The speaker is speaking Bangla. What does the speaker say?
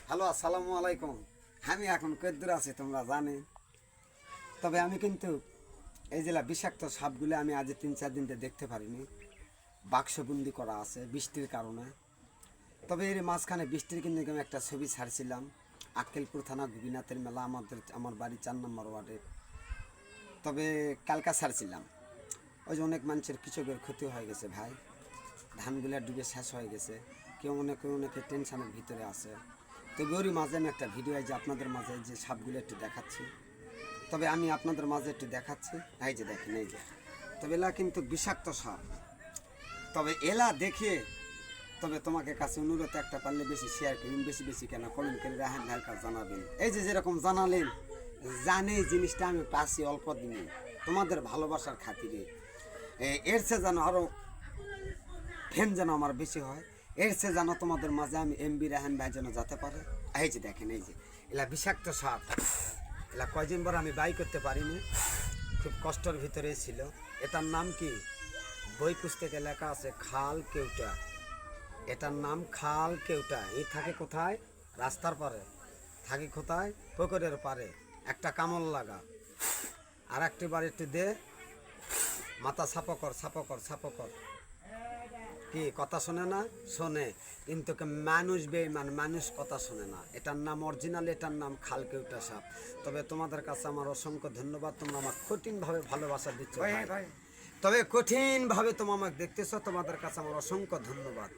হ্যালো, আসসালামু আলাইকুম। আমি এখন কদ্দুর আছি তোমরা জানি। তবে আমি কিন্তু এই জেলা বিষাক্ত সাপগুলো আমি আজ 3-4 দিন দেখতে পারিনি। বাক্সবন্দি করা আছে বৃষ্টির কারণে। তবে এর মাঝখানে বৃষ্টির কিন্তু আমি একটা ছবি ছাড়ছিলাম। আক্কেলপুর থানা গোপীনাথের মেলা, আমার বাড়ি 4 নম্বর ওয়ার্ডে। তবে কালকা ছাড়ছিলাম। ওই যে অনেক মানুষের কৃষকের ক্ষতি হয়ে গেছে ভাই, ধানগুলো ডুবে শেষ হয়ে গেছে। কেউ অনেকে টেনশনের ভিতরে আছে। তবে ওরই মাঝে আমি একটা ভিডিও যে আপনাদের মাঝে যে সাপগুলো একটু দেখাচ্ছি। তবে আমি আপনাদের মাঝে একটু দেখাচ্ছি, এই যে দেখেন, এই যে। তবে এলা কিন্তু বিষাক্ত সাপ। তবে এলা দেখে তবে তোমাকে কাছে অনুরোধ একটা, পারলে বেশি শেয়ার করুন, বেশি কেন কমেন্ট করে রাহেন ভাইয়ের কাছে জানাবেন। এই যে যেরকম জানালেন, জানে জিনিসটা আমি পাচ্ছি অল্প দিনে তোমাদের ভালোবাসার খাতিরে। এর চেয়ে যেন আরও ফ্যান যেন আমার বেশি হয়, এর চেয়ে যেন তোমাদের মাঝে আমি এমবি রাহেন ভাই যেন যেতে পারে। এই যে দেখেন, এই যে এলা বিষাক্ত সাপ। এলা কয়দিন পর আমি বাই করতে পারিনি, খুব কষ্টের ভিতরে ছিল। এটার নাম কি, বই পুস্তকে লেখা আছে খাল কেউটা। এটার নাম খাল কেউটা। এই থাকে কোথায়? রাস্তার পারে। থাকে কোথায়? পুকুরের পারে। একটা কামড় লাগা, আর একটি বার একটু দে, মাথা ছাপকর। কি কথা শোনে না? শোনে, কিন্তু মানুষ বেঈমান, মানুষ কথা শোনে না। এটার নাম অরিজিনাল, এটার নাম খালকেউটা সাপ। তবে তোমাদের কাছে আমার অসংখ্য ধন্যবাদ, তোমরা আমার কঠিনভাবে ভালোবাসা দিচ্ছ ভাই। তবে কঠিনভাবে তোমরা আমাকে দেখতেছ, তোমাদের কাছে আমার অসংখ্য ধন্যবাদ।